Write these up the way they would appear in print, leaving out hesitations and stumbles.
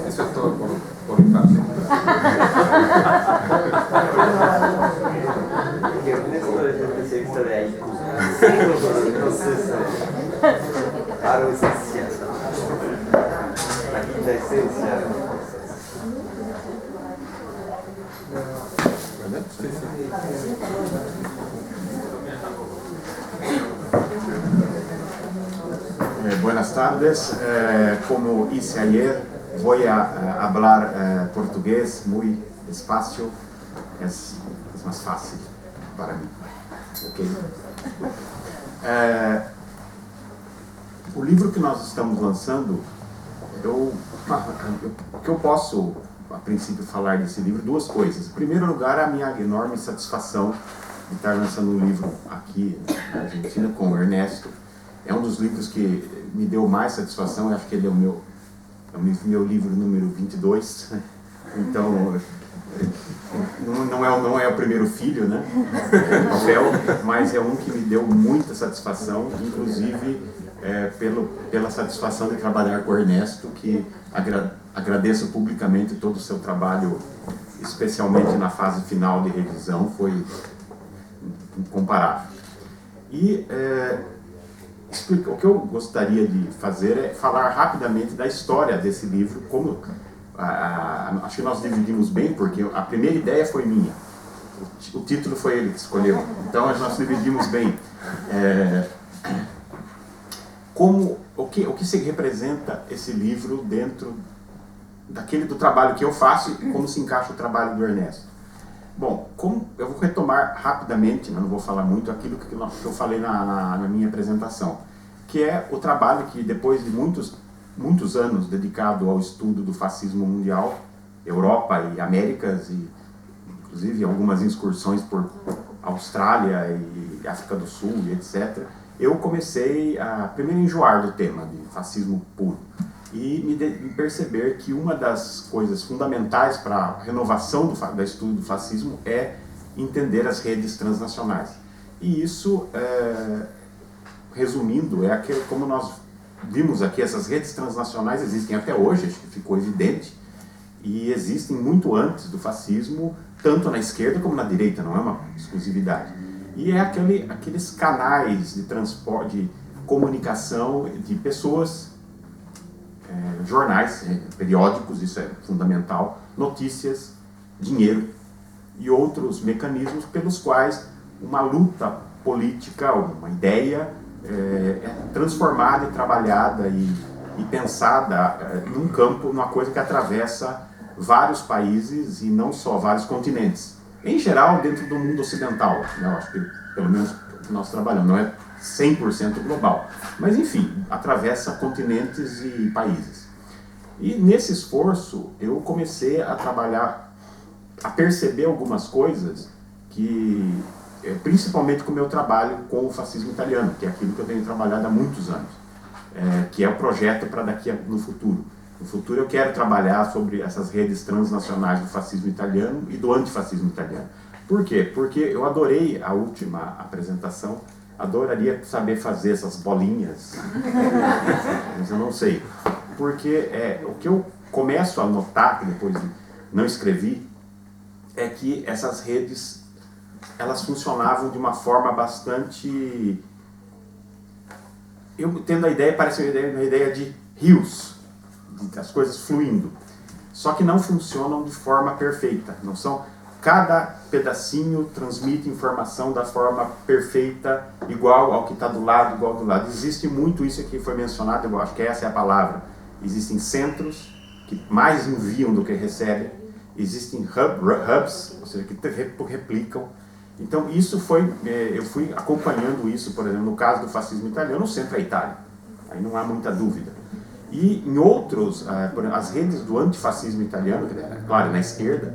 Eso es todo por mi parte. Ernesto es especialista de haikus. Entonces, algo esencial. La quinta esencia. ¿Verdad? Sí, Buenas tardes. Como hice ayer, voy a hablar portugués muy despacio. Es más fácil para mí. Okay. O livro que nós estamos lançando, o que eu posso, a princípio, falar desse livro? Duas coisas. Em primeiro lugar, a minha enorme satisfação de estar lançando um livro aqui na Argentina com o Ernesto. É um dos livros que me deu mais satisfação. Eu acho que ele é o meu livro número 22. Então, não é o primeiro filho, né? Papel, mas é um que me deu muita satisfação, inclusive pela satisfação de trabalhar com o Ernesto, que agradeço publicamente todo o seu trabalho, especialmente na fase final de revisão, foi incomparável. E o que eu gostaria de fazer é falar rapidamente da história desse livro. Acho que nós dividimos bem, porque a primeira ideia foi minha. O título foi ele que escolheu. Então nós dividimos bem. O que se representa esse livro dentro do trabalho que eu faço e como se encaixa o trabalho do Ernesto. Bom, eu vou retomar rapidamente, não vou falar muito, aquilo que eu falei na minha apresentação, que é o trabalho que, depois de muitos anos dedicado ao estudo do fascismo mundial, Europa e Américas, e inclusive algumas excursões por Austrália e África do Sul, e etc., eu comecei a primeiro enjoar do tema de fascismo puro e me perceber que uma das coisas fundamentais para a renovação do estudo do fascismo é entender as redes transnacionais. E isso, resumindo, como nós vimos aqui, essas redes transnacionais existem até hoje, acho que ficou evidente, e existem muito antes do fascismo, tanto na esquerda como na direita, não é uma exclusividade. E é aqueles canais de transporte, de comunicação de pessoas, jornais, periódicos, isso é fundamental, notícias, dinheiro e outros mecanismos pelos quais uma luta política, uma ideia é transformada e trabalhada e pensada num campo, numa coisa que atravessa vários países e não só vários continentes. Em geral, dentro do mundo ocidental, né? Eu acho que pelo menos o que nós trabalhamos, não é 100% global, mas enfim, atravessa continentes e países. E nesse esforço eu comecei a trabalhar, a perceber algumas coisas que, principalmente com o meu trabalho com o fascismo italiano, que é aquilo que eu tenho trabalhado há muitos anos, que é o projeto para daqui no futuro. No futuro eu quero trabalhar sobre essas redes transnacionais do fascismo italiano e do antifascismo italiano. Por quê? Porque eu adorei a última apresentação, adoraria saber fazer essas bolinhas, mas eu não sei. Porque o que eu começo a notar, que depois não escrevi, é que essas redes, elas funcionavam de uma forma bastante... Eu tendo a ideia, parece uma ideia de rios, as coisas fluindo. Só que não funcionam de forma perfeita. Não são... Cada pedacinho transmite informação da forma perfeita, igual ao que está do lado, igual do lado. Existe muito isso que foi mencionado, eu acho que essa é a palavra. Existem centros que mais enviam do que recebem. Existem hubs, ou seja, que replicam. Então, isso foi... Eu fui acompanhando isso, por exemplo, no caso do fascismo italiano, o centro é a Itália. Aí não há muita dúvida. E em outros, por exemplo, as redes do antifascismo italiano, claro, na esquerda,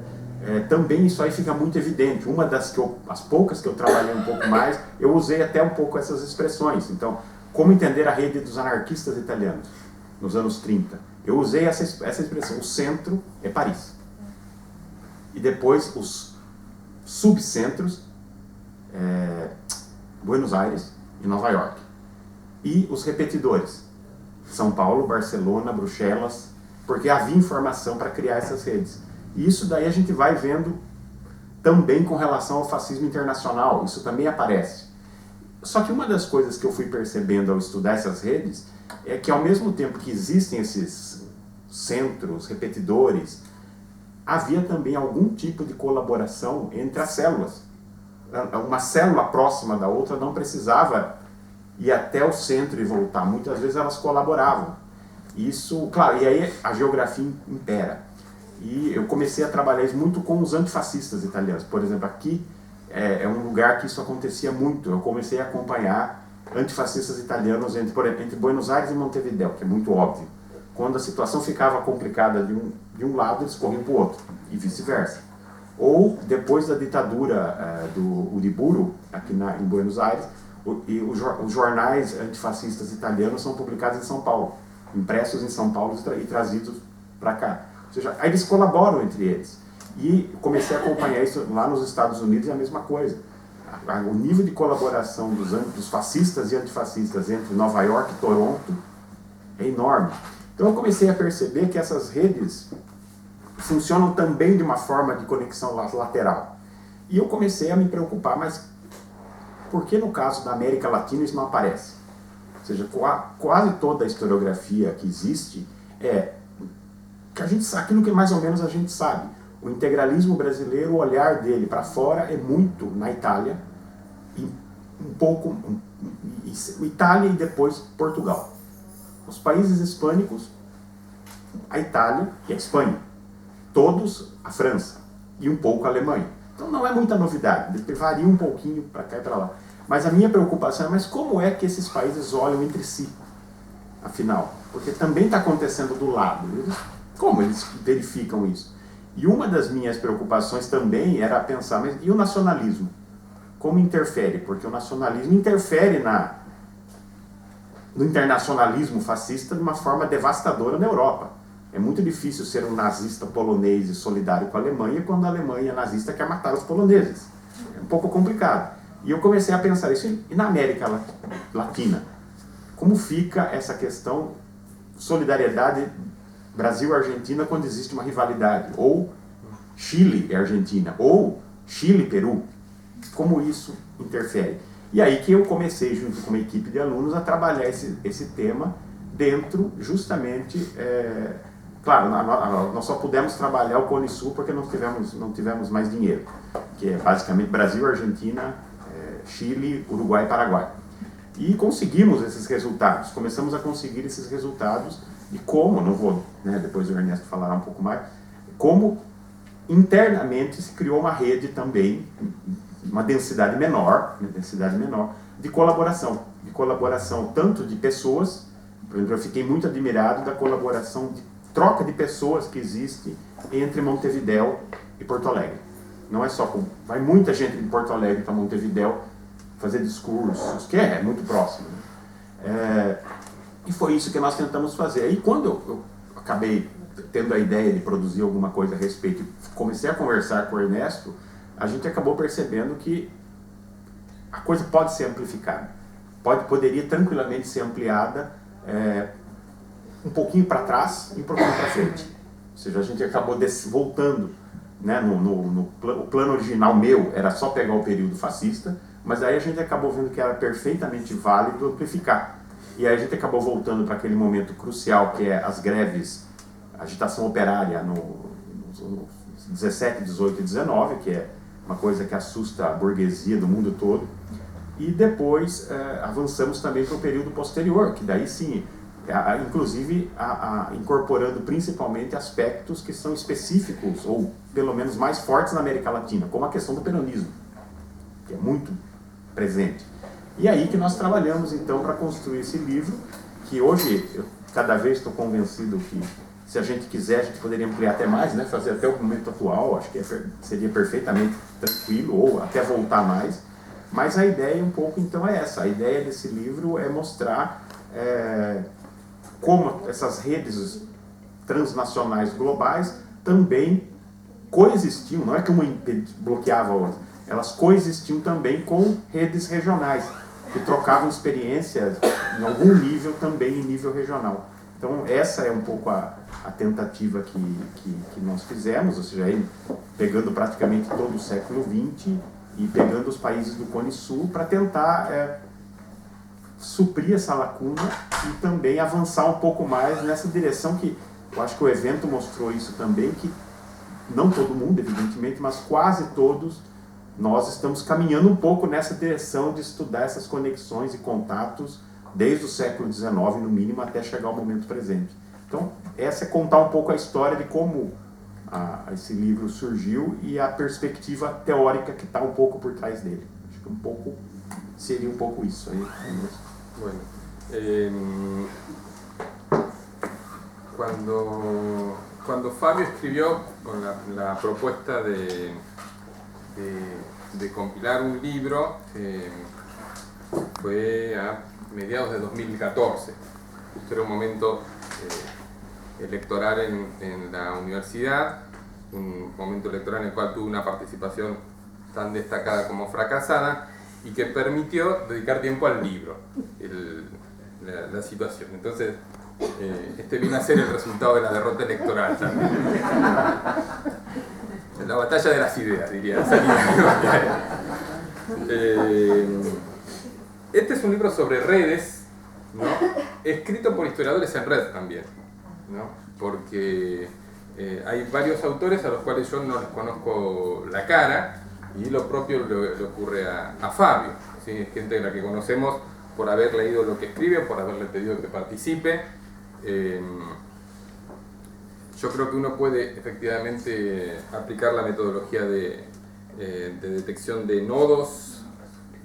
também isso aí fica muito evidente. Uma as poucas que eu trabalhei um pouco mais, eu usei até um pouco essas expressões. Então, como entender a rede dos anarquistas italianos nos anos 30? Eu usei essa expressão. O centro é Paris. E depois os subcentros, Buenos Aires e Nova York. E os repetidores, São Paulo, Barcelona, Bruxelas porque havia informação para criar essas redes. E isso daí a gente vai vendo também com relação ao fascismo internacional, isso também aparece. Só que uma das coisas que eu fui percebendo ao estudar essas redes é que, ao mesmo tempo que existem esses centros, repetidores, havia também algum tipo de colaboração entre as células. Uma célula próxima da outra não precisava ir até o centro e voltar. Muitas vezes elas colaboravam. Isso, claro, e aí a geografia impera. E eu comecei a trabalhar isso muito com os antifascistas italianos. Por exemplo, aqui é um lugar que isso acontecia muito. Eu comecei a acompanhar antifascistas italianos entre Buenos Aires e Montevideo, que é muito óbvio. Quando a situação ficava complicada de um lado, eles corriam para o outro, e vice-versa. Ou, depois da ditadura do Uriburu, aqui em Buenos Aires, os jornais antifascistas italianos são publicados em São Paulo, impressos em São Paulo e trazidos para cá. Ou seja, aí eles colaboram entre eles. E comecei a acompanhar isso lá nos Estados Unidos, é a mesma coisa. O nível de colaboração dos fascistas e antifascistas entre Nova York e Toronto é enorme. Então eu comecei a perceber que essas redes funcionam também de uma forma de conexão lateral. E eu comecei a me preocupar, mas por que no caso da América Latina isso não aparece? Ou seja, quase toda a historiografia que existe é que a gente sabe aquilo que mais ou menos a gente sabe. O integralismo brasileiro, o olhar dele para fora é muito na Itália, e um pouco Itália e depois Portugal. Os países hispânicos, a Itália e a Espanha. Todos a França e um pouco a Alemanha. Então não é muita novidade, varia um pouquinho para cá e para lá. Mas a minha preocupação é, mas como é que esses países olham entre si, afinal? Porque também está acontecendo do lado. Como eles verificam isso? E uma das minhas preocupações também era pensar, mas e o nacionalismo? Como interfere? Porque o nacionalismo interfere no internacionalismo fascista de uma forma devastadora na Europa. É muito difícil ser um nazista polonês e solidário com a Alemanha quando a Alemanha nazista quer matar os poloneses. É um pouco complicado. E eu comecei a pensar isso. E na América Latina? Como fica essa questão solidariedade Brasil-Argentina quando existe uma rivalidade? Ou Chile e Argentina? Ou Chile e Peru? Como isso interfere? E aí que eu comecei, junto com uma equipe de alunos, a trabalhar esse tema dentro, justamente... Claro, nós só pudemos trabalhar o Cone Sul porque não tivemos mais dinheiro, que é basicamente Brasil, Argentina, Chile, Uruguai e Paraguai. E conseguimos esses resultados, começamos a conseguir esses resultados e como, não vou, depois o Ernesto falará um pouco mais, como internamente se criou uma rede também, uma densidade menor de colaboração tanto de pessoas, por exemplo, eu fiquei muito admirado da colaboração de troca de pessoas que existe entre Montevideo e Porto Alegre. Não é só vai muita gente de Porto Alegre para Montevideo fazer discursos, que é muito próximo. E foi isso que nós tentamos fazer. E quando eu acabei tendo a ideia de produzir alguma coisa a respeito, comecei a conversar com o Ernesto, a gente acabou percebendo que a coisa pode ser amplificada. Poderia tranquilamente ser ampliada um pouquinho para trás e um pouquinho para frente. Ou seja, a gente acabou voltando, o plano original meu era só pegar o período fascista, mas aí a gente acabou vendo que era perfeitamente válido amplificar. E aí a gente acabou voltando para aquele momento crucial que é as greves, a agitação operária nos 17, 18 e 19, que é uma coisa que assusta a burguesia do mundo todo. E depois avançamos também para o período posterior, que daí sim, inclusive incorporando principalmente aspectos que são específicos, ou pelo menos mais fortes na América Latina, como a questão do peronismo, que é muito presente. E aí que nós trabalhamos então para construir esse livro, que hoje eu cada vez estou convencido que se a gente quiser a gente poderia ampliar até mais, fazer até o momento atual, acho que seria perfeitamente tranquilo, ou até voltar mais. Mas a ideia um pouco então é essa, a ideia desse livro é mostrar como essas redes transnacionais globais também coexistiam, não é que uma bloqueava a outra, elas coexistiam também com redes regionais, que trocavam experiências em algum nível também em nível regional. Então essa é um pouco a tentativa que nós fizemos, ou seja, ele pegando praticamente todo o século XX e pegando os países do Cone Sul para tentar suprir essa lacuna e também avançar um pouco mais nessa direção que eu acho que o evento mostrou isso também, que não todo mundo, evidentemente, mas quase todos nós estamos caminhando um pouco nessa direção de estudar essas conexões e contatos desde o século XIX, no mínimo, até chegar ao momento presente. Então, essa é contar um pouco a história de como esse livro surgiu e a perspectiva teórica que está um pouco por trás dele. Acho que seria um pouco isso aí. Bueno, cuando Fabio escribió con la propuesta de compilar un libro, fue a mediados de 2014. Justo era un momento electoral en la universidad, un momento electoral en el cual tuve una participación tan destacada como fracasada y que permitió dedicar tiempo al libro, la situación. Entonces, este viene a ser el resultado de la derrota electoral también. La batalla de las ideas, diría. Este es un libro sobre redes, ¿no? Escrito por historiadores en red también, ¿no? Porque hay varios autores a los cuales yo no les conozco la cara, y lo propio le ocurre a Fabio, ¿sí? Es gente de la que conocemos por haber leído lo que escribe, por haberle pedido que participe. Yo creo que uno puede efectivamente aplicar la metodología de detección de nodos,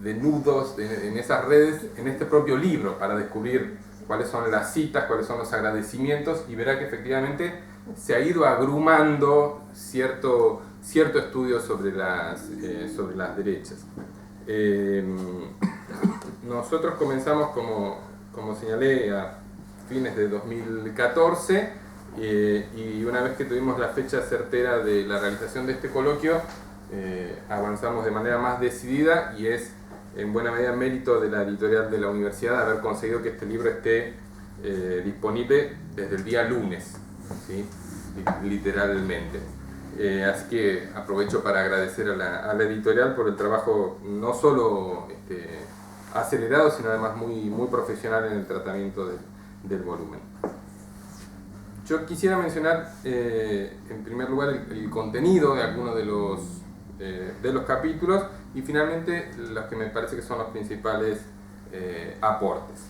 de nudos en esas redes, en este propio libro, para descubrir cuáles son las citas, cuáles son los agradecimientos, y verá que efectivamente se ha ido agrumando cierto estudio sobre las derechas. Nosotros comenzamos, como señalé, a fines de 2014, y una vez que tuvimos la fecha certera de la realización de este coloquio, avanzamos de manera más decidida, y es en buena medida mérito de la editorial de la universidad haber conseguido que este libro esté disponible desde el día lunes, ¿sí? Literalmente. Así que aprovecho para agradecer a la editorial por el trabajo no solo acelerado, sino además muy profesional en el tratamiento del volumen. Yo quisiera mencionar en primer lugar el contenido de algunos de los capítulos, y finalmente los que me parece que son los principales aportes.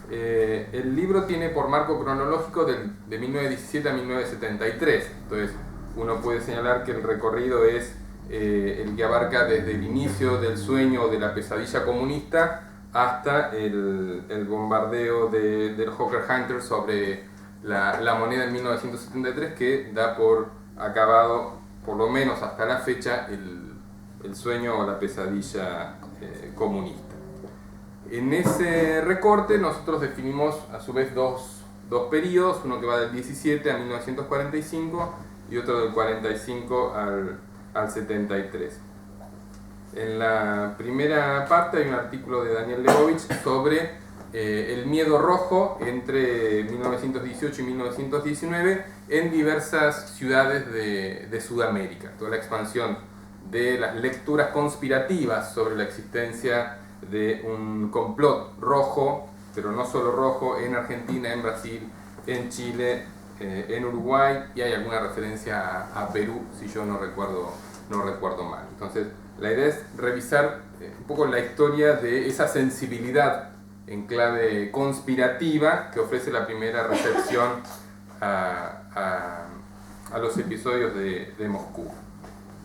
El libro tiene por marco cronológico de 1917 a 1973, entonces uno puede señalar que el recorrido es el que abarca desde el inicio del sueño de la pesadilla comunista hasta el bombardeo del Hawker Hunter sobre la moneda en 1973, que da por acabado, por lo menos hasta la fecha, el sueño o la pesadilla comunista. En ese recorte nosotros definimos a su vez dos periodos, uno que va del 17 a 1945 y otro del 45 al 73. En la primera parte hay un artículo de Daniel Lebovich sobre el miedo rojo entre 1918 y 1919 en diversas ciudades de Sudamérica. Toda la expansión de las lecturas conspirativas sobre la existencia de un complot rojo, pero no solo rojo, en Argentina, en Brasil, en Chile, en Uruguay, y hay alguna referencia a Perú, si yo no recuerdo mal. Entonces, la idea es revisar un poco la historia de esa sensibilidad en clave conspirativa que ofrece la primera recepción a los episodios de Moscú.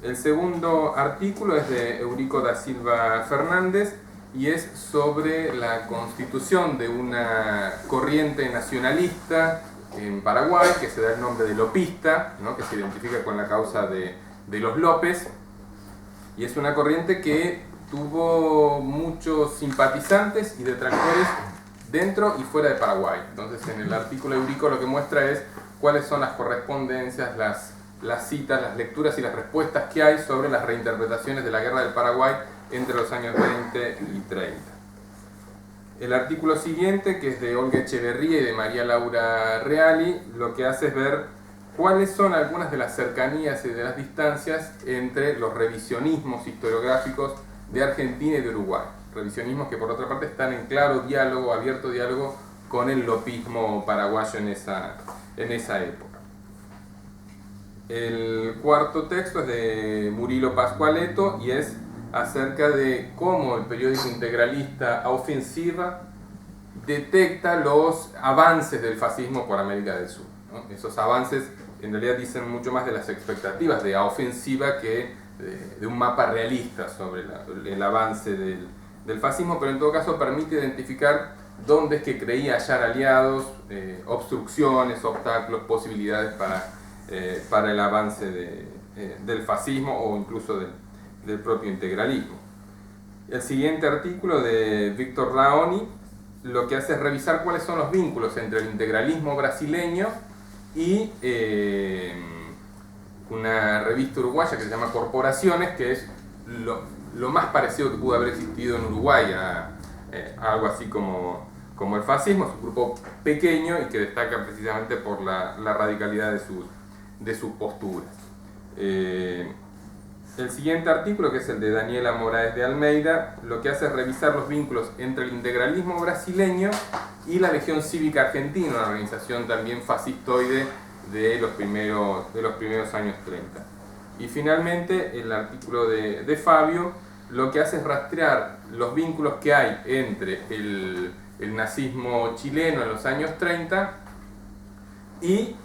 El segundo artículo es de Eurico da Silva Fernández y es sobre la constitución de una corriente nacionalista en Paraguay que se da el nombre de lopista, ¿no? Que se identifica con la causa de los López, y es una corriente que tuvo muchos simpatizantes y detractores dentro y fuera de Paraguay. Entonces, en el artículo Eurico lo que muestra es cuáles son las correspondencias, las citas, las lecturas y las respuestas que hay sobre las reinterpretaciones de la Guerra del Paraguay entre los años 20 y 30. El artículo siguiente, que es de Olga Echeverría y de María Laura Reali, lo que hace es ver cuáles son algunas de las cercanías y de las distancias entre los revisionismos historiográficos de Argentina y de Uruguay. Revisionismos que por otra parte están en claro diálogo, abierto diálogo con el lopismo paraguayo en esa época. El cuarto texto es de Murilo Pascualeto y es acerca de cómo el periódico integralista A Ofensiva detecta los avances del fascismo por América del Sur, ¿no? Esos avances en realidad dicen mucho más de las expectativas de A Ofensiva que de un mapa realista sobre el avance del fascismo, pero en todo caso permite identificar dónde es que creía hallar aliados, obstrucciones, obstáculos, posibilidades para el avance del fascismo o incluso del propio integralismo. El siguiente artículo de Víctor Raoni lo que hace es revisar cuáles son los vínculos entre el integralismo brasileño y una revista uruguaya que se llama Corporaciones, que es lo más parecido que pudo haber existido en Uruguay a algo así como el fascismo. Es un grupo pequeño y que destaca precisamente por la radicalidad de sus posturas. El siguiente artículo, que es el de Daniela Moraes de Almeida, lo que hace es revisar los vínculos entre el integralismo brasileño y la Legión Cívica Argentina, una organización también fascistoide de los primeros años 30. Y finalmente el artículo de Fabio lo que hace es rastrear los vínculos que hay entre el nazismo chileno en los años 30 y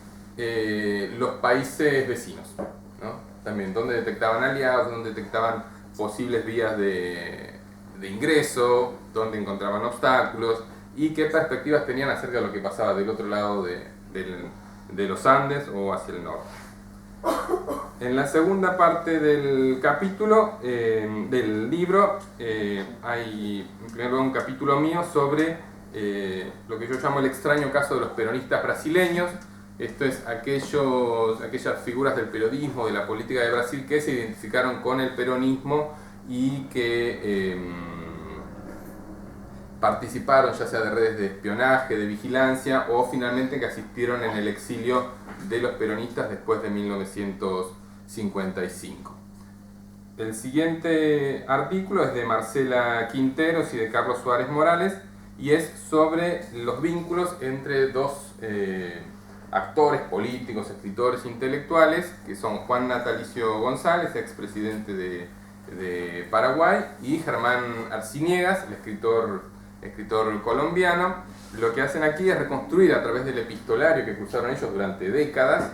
los países vecinos, ¿no? También donde detectaban aliados, donde detectaban posibles vías de ingreso, donde encontraban obstáculos y qué perspectivas tenían acerca de lo que pasaba del otro lado de los Andes o hacia el norte. En la segunda parte del capítulo, del libro, hay en primer lugar un capítulo mío sobre lo que yo llamo el extraño caso de los peronistas brasileños. Esto es aquellas figuras del periodismo, de la política de Brasil que se identificaron con el peronismo y que participaron ya sea de redes de espionaje, de vigilancia o finalmente que asistieron en el exilio de los peronistas después de 1955. El siguiente artículo es de Marcela Quinteros y de Carlos Suárez Morales y es sobre los vínculos entre dos actores políticos, escritores intelectuales, que son Juan Natalicio González, expresidente de Paraguay, y Germán Arciniegas, el escritor colombiano. Lo que hacen aquí es reconstruir a través del epistolario que cruzaron ellos durante décadas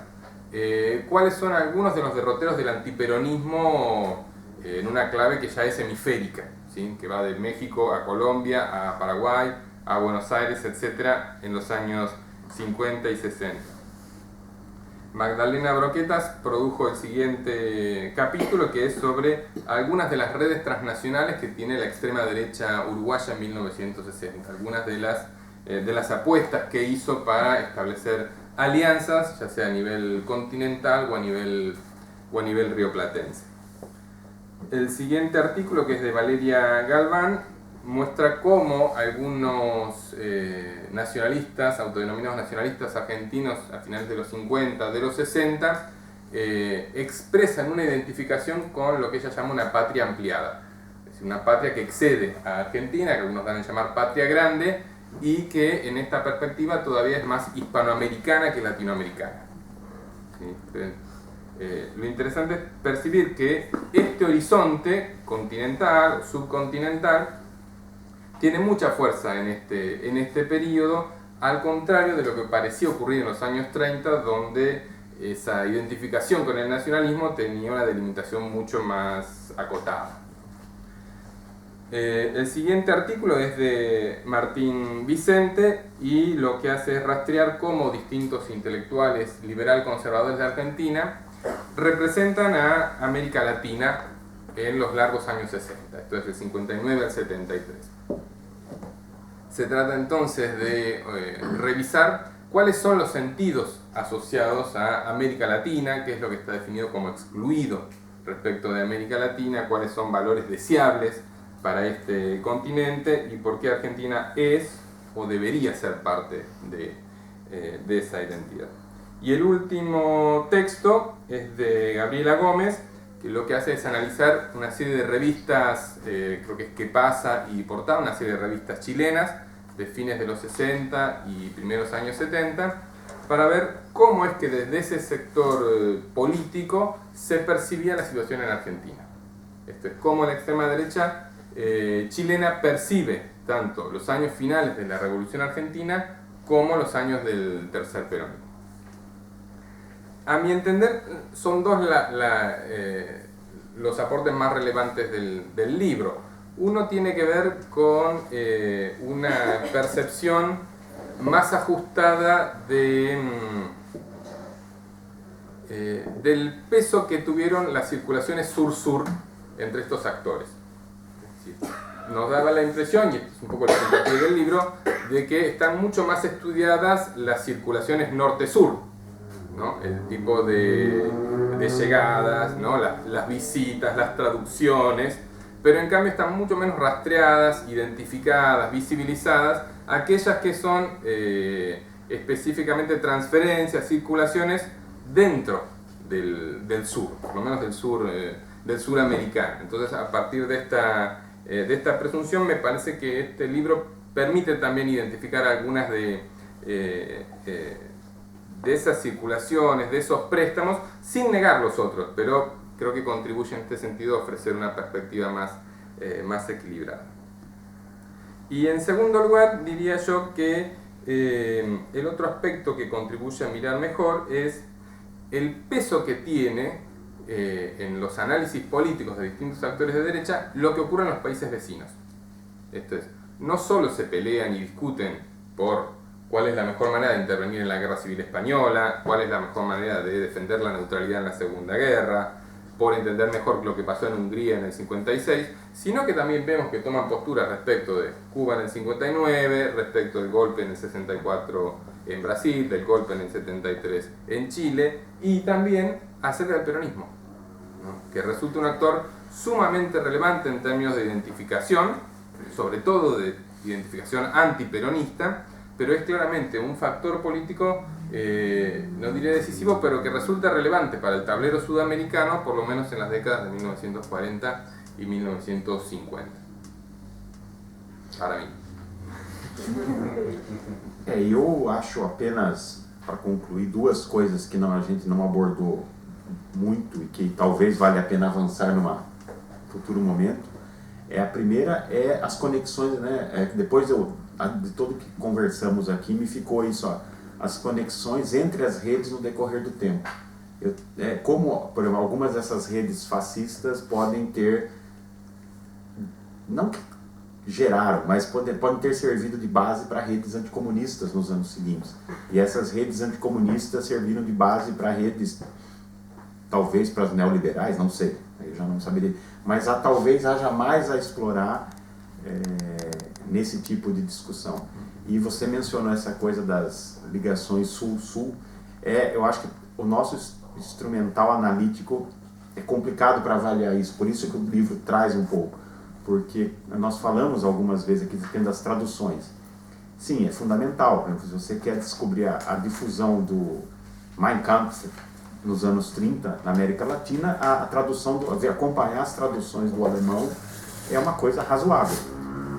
cuáles son algunos de los derroteros del antiperonismo en una clave que ya es hemisférica, ¿sí? Que va de México a Colombia, a Paraguay, a Buenos Aires, etc., en los años 50 y 60. Magdalena Broquetas produjo el siguiente capítulo, que es sobre algunas de las redes transnacionales que tiene la extrema derecha uruguaya en 1960, algunas de las apuestas que hizo para establecer alianzas, ya sea a nivel continental o a nivel rioplatense. El siguiente artículo, que es de Valeria Galván, muestra cómo algunos nacionalistas, autodenominados nacionalistas argentinos a finales de los 50, de los 60, expresan una identificación con lo que ella llama una patria ampliada. Es decir, una patria que excede a Argentina, que algunos dan a llamar patria grande, y que en esta perspectiva todavía es más hispanoamericana que latinoamericana. ¿Sí? Lo interesante es percibir que este horizonte continental, subcontinental, tiene mucha fuerza en este periodo, al contrario de lo que parecía ocurrir en los años 30, donde esa identificación con el nacionalismo tenía una delimitación mucho más acotada. El siguiente artículo es de Martín Vicente y lo que hace es rastrear cómo distintos intelectuales liberal conservadores de Argentina representan a América Latina en los largos años 60, esto es del 59 al 73. Se trata entonces de revisar cuáles son los sentidos asociados a América Latina, qué es lo que está definido como excluido respecto de América Latina, cuáles son valores deseables para este continente y por qué Argentina es o debería ser parte de esa identidad. Y el último texto es de Gabriela Gómez, que lo que hace es analizar una serie de revistas, creo que es ¿Qué pasa? Y Portada, una serie de revistas chilenas de fines de los 60 y primeros años 70, para ver cómo es que desde ese sector político se percibía la situación en Argentina. Esto es cómo la extrema derecha chilena percibe tanto los años finales de la Revolución Argentina como los años del tercer peronismo. A mi entender, son dos los aportes más relevantes del libro. Uno tiene que ver con una percepción más ajustada del peso que tuvieron las circulaciones sur-sur entre estos actores. Es decir, nos daba la impresión, y esto es un poco el sentido del libro, de que están mucho más estudiadas las circulaciones norte-sur, ¿no? El tipo de llegadas, ¿no? Las visitas, las traducciones, pero en cambio están mucho menos rastreadas, identificadas, visibilizadas, aquellas que son específicamente transferencias, circulaciones dentro del sur, por lo menos del sur americano. Entonces, a partir de esta presunción, me parece que este libro permite también identificar algunas de esas circulaciones, de esos préstamos, sin negar los otros, pero creo que contribuye en este sentido a ofrecer una perspectiva más equilibrada. Y en segundo lugar, diría yo que el otro aspecto que contribuye a mirar mejor es el peso que tiene en los análisis políticos de distintos actores de derecha lo que ocurre en los países vecinos. Esto es, no solo se pelean y discuten por cuál es la mejor manera de intervenir en la Guerra Civil Española, cuál es la mejor manera de defender la neutralidad en la Segunda Guerra, por entender mejor lo que pasó en Hungría en el 56, sino que también vemos que toman posturas respecto de Cuba en el 59, respecto del golpe en el 64 en Brasil, del golpe en el 73 en Chile, y también acerca del peronismo, ¿no? Que resulta un actor sumamente relevante en términos de identificación, sobre todo de identificación antiperonista, pero es claramente un factor político, no diré decisivo, pero que resulta relevante para el tablero sudamericano, por lo menos en las décadas de 1940 y 1950. Para mí. Eu acho apenas, para concluir, duas coisas que a gente não abordou muito e que talvez valha a pena avançar num futuro momento. A primeira é as conexões, né? Depois de tudo que conversamos aqui, me ficou isso, ó, as conexões entre as redes no decorrer do tempo. Como, por exemplo, algumas dessas redes fascistas podem ter, não que geraram, mas podem ter servido de base para redes anticomunistas nos anos seguintes. E essas redes anticomunistas serviram de base para redes, talvez para as neoliberais, não sei, eu já não saberia, mas talvez haja mais a explorar nesse tipo de discussão. E você mencionou essa coisa das ligações sul-sul. Eu acho que o nosso instrumental analítico é complicado para avaliar isso, por isso que o livro traz um pouco, porque nós falamos algumas vezes aqui das traduções. Sim, é fundamental. Por exemplo, se você quer descobrir a difusão do Mein Kampf nos anos 30 na América Latina, a tradução, acompanhar as traduções do alemão é uma coisa razoável.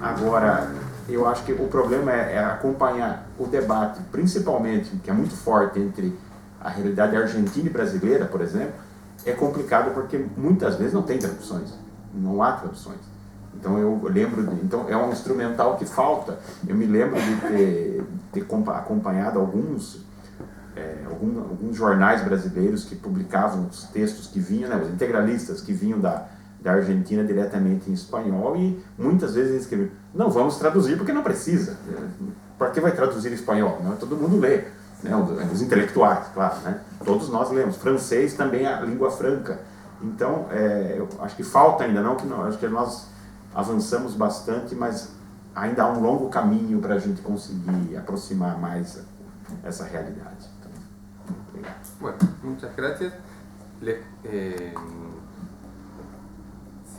Agora, eu acho que o problema é acompanhar o debate, principalmente, que é muito forte entre a realidade argentina e brasileira, por exemplo, é complicado porque muitas vezes não tem traduções, não há traduções. Então eu lembro, então é um instrumental que falta. Eu me lembro de ter acompanhado alguns jornais brasileiros que publicavam os textos que vinham, né, os integralistas que vinham da Argentina diretamente em espanhol, e muitas vezes eles escreviam: não vamos traduzir porque não precisa. Para que vai traduzir em espanhol? Não, todo mundo lê, né, os intelectuais, claro, né? Todos nós lemos. Francês também é a língua franca. Então, eu acho que falta ainda, acho que nós avançamos bastante, mas ainda há um longo caminho para a gente conseguir aproximar mais essa realidade. Então, obrigado. Bueno, muchas gracias.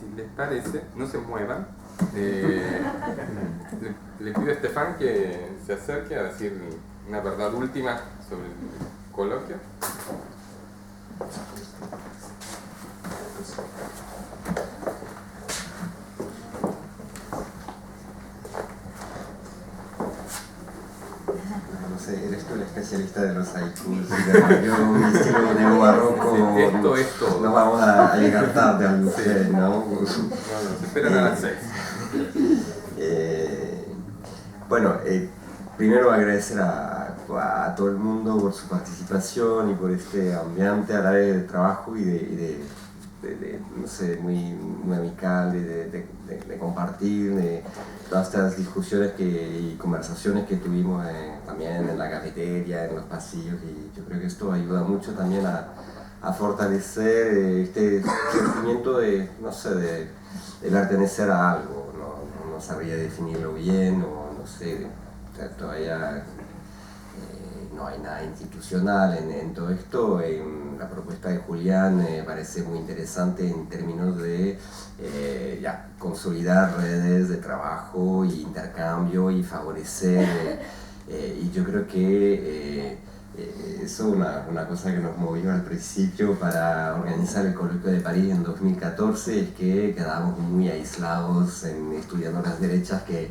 Si les parece, no se muevan. Le pido a Estefan que se acerque a decir una verdad última sobre el coloquio. No sé, eres tú el especialista de los haikus. Yo, mi estilo neobarroco. Sí, esto es todo. No vamos a llegar tarde al buffet, ¿no? No, se esperan a las 6. Bueno, primero agradecer a todo el mundo por su participación y por este ambiente a la vez de trabajo y de no sé, muy amical, de compartir, de todas estas discusiones y conversaciones que tuvimos también en la cafeteria, en los pasillos, y yo creo que esto ayuda mucho también a fortalecer este sentimiento de, no sé, de pertenecer a algo, no sabría definirlo bien, o no sé, todavía no hay nada institucional en todo esto. La propuesta de Julián me parece muy interesante en términos de consolidar redes de trabajo y intercambio y favorecer, y yo creo que eso es una cosa que nos movió al principio para organizar el Coloquio de París en 2014, es que quedábamos muy aislados estudiando las derechas, que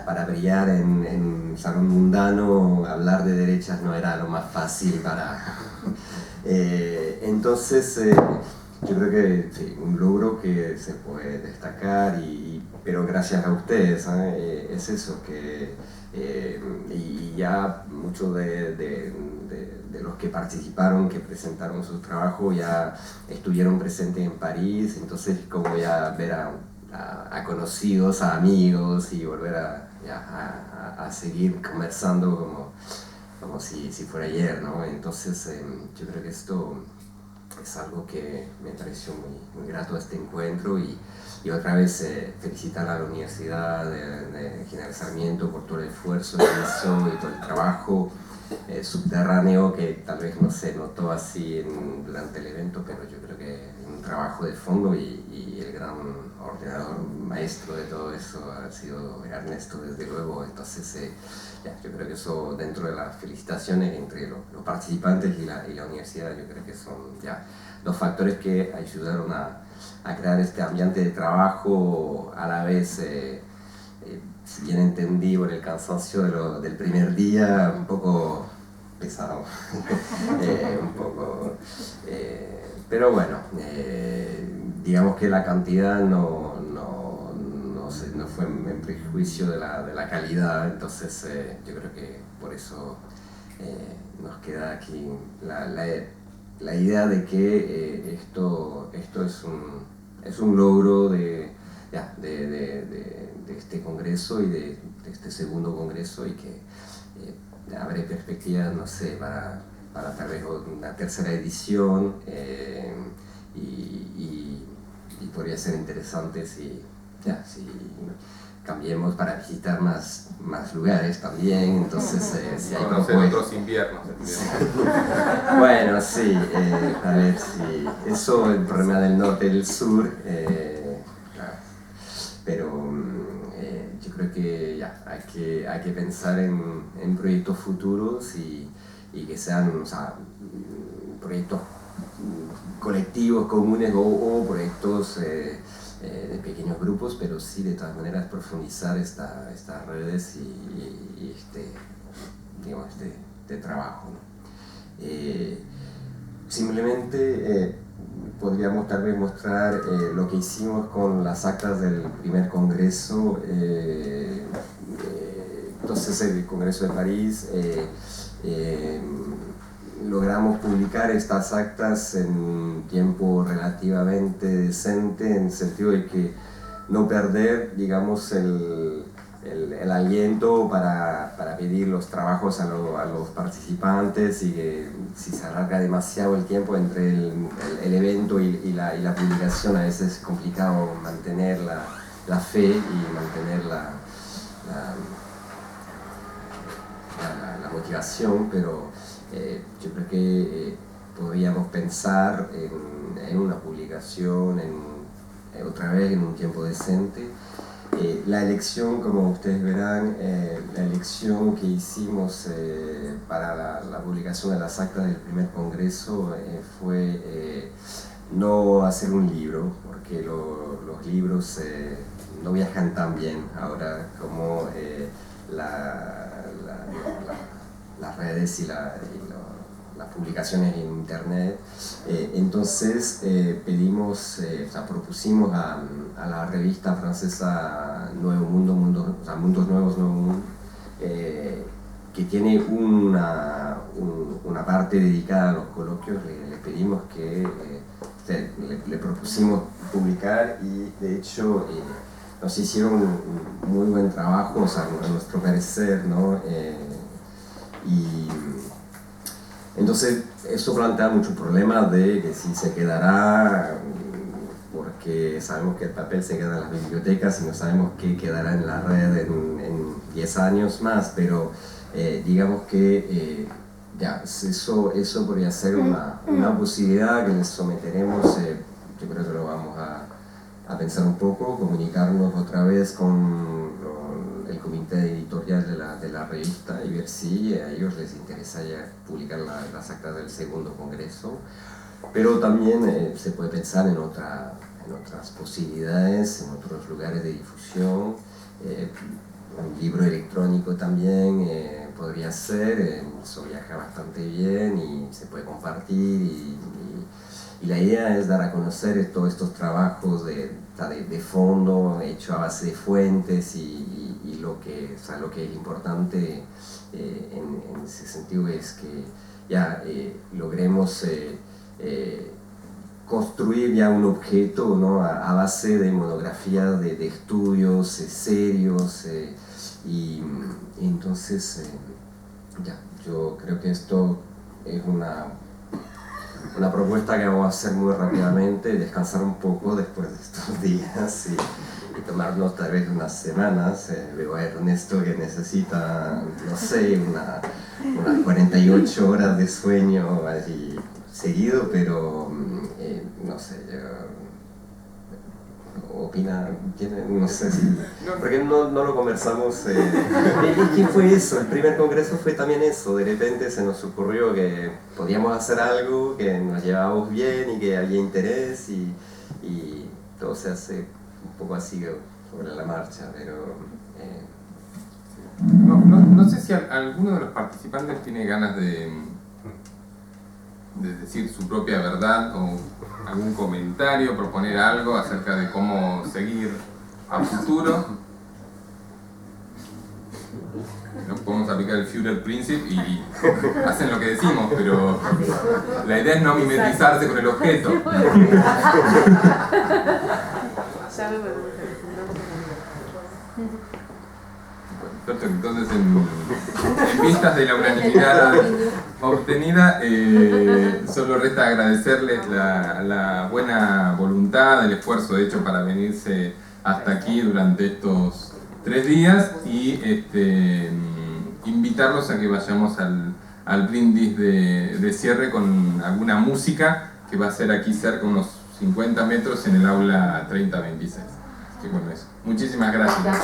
para brillar en salón mundano, hablar de derechas no era lo más fácil para... entonces, yo creo que sí, un logro que se puede destacar, pero gracias a ustedes, es eso, que y ya muchos de los que participaron, que presentaron su trabajo, ya estuvieron presentes en París, entonces como ya ver a conocidos, a amigos, y volver a seguir conversando como si fuera ayer, ¿no? Entonces yo creo que esto es algo que me pareció muy grato, este encuentro, y otra vez felicitar a la Universidad de General Sarmiento por todo el esfuerzo que hizo y todo el trabajo subterráneo, que tal vez no se notó así durante el evento, pero yo creo que es un trabajo de fondo, y el gran ordenador maestro de todo eso ha sido Ernesto, desde luego. Entonces yo creo que eso, dentro de las felicitaciones entre los participantes y la universidad, yo creo que son los factores que ayudaron a crear este ambiente de trabajo, a la vez si bien entendí por el cansancio del primer día, un poco pesado, pero bueno, digamos que la cantidad no fue en prejuicio de la calidad. Entonces yo creo que por eso nos queda aquí la idea de que esto es un logro de este congreso y de este segundo congreso, y que abre perspectivas, no sé, para tal vez una tercera edición, y podría ser interesante si cambiemos para visitar más lugares también. Entonces si hay conocer otros inviernos. Bueno, sí, a ver si eso, el problema del norte y del sur, claro. Pero yo creo que hay que pensar en proyectos futuros, y que sean, o sea, proyectos colectivos, comunes, o proyectos de pequeños grupos, pero sí, de todas maneras, profundizar estas redes y este trabajo, ¿no? Simplemente podríamos tal vez mostrar lo que hicimos con las actas del primer congreso. Entonces, el Congreso de París, logramos publicar estas actas en un tiempo relativamente decente, en el sentido de que no perder, digamos, el aliento para pedir los trabajos a los participantes, y que si se alarga demasiado el tiempo entre el evento y la publicación, a veces es complicado mantener la fe y mantener la motivación, pero yo creo que podríamos pensar en una publicación otra vez en un tiempo decente, la elección, como ustedes verán, la elección que hicimos para la publicación de las actas del primer congreso fue no hacer un libro, porque los libros no viajan tan bien ahora como las redes y las publicaciones en internet. Entonces propusimos a la revista francesa Nuevo Mundo, Mundos Nuevos, Nuevo Mundo, que tiene una parte dedicada a los coloquios. Le pedimos que le propusimos publicar, y de hecho nos hicieron un muy buen trabajo, a nuestro parecer, ¿no? Y entonces eso plantea muchos problemas de que si se quedará, porque sabemos que el papel se queda en las bibliotecas y no sabemos qué quedará en la red en 10 años más, pero digamos que eso podría ser una posibilidad que les someteremos. Yo creo que lo vamos a pensar un poco, comunicarnos otra vez con el comité editorial de la revista y ver si a ellos les interesa ya publicar las actas del segundo congreso. Pero también se puede pensar en otras posibilidades, en otros lugares de difusión. Un libro electrónico también podría ser, eso viaja bastante bien y se puede compartir, y la idea es dar a conocer todos estos trabajos de fondo, hecho a base de fuentes, y lo que es importante en ese sentido es que ya logremos construir ya un objeto, ¿no? a base de monografías, de estudios serios, y entonces yo creo que esto es una propuesta que vamos a hacer muy rápidamente, descansar un poco después de estos días y tomarnos tal vez unas semanas. Veo a Ernesto que necesita, no sé, unas 48 horas de sueño allí seguido, pero no sé, opina, no sé si, porque no lo conversamos. ¿Qué fue eso? El primer congreso fue también eso, de repente se nos ocurrió que podíamos hacer algo, que nos llevábamos bien y que había interés, y todo se hace un poco así sobre la marcha, pero... No sé si alguno de los participantes tiene ganas de decir su propia verdad o algún comentario, proponer algo acerca de cómo seguir a futuro. No podemos aplicar el Führerprinzip y hacen lo que decimos, pero la idea es no mimetizarse con el objeto. Perfecto, entonces en vistas de la unanimidad obtenida, solo resta agradecerles la buena voluntad, el esfuerzo hecho para venirse hasta aquí durante estos 3 días, y invitarlos a que vayamos al brindis de cierre con alguna música que va a ser aquí cerca, unos 50 metros, en el aula 3026. Así que bueno, eso. Muchísimas gracias.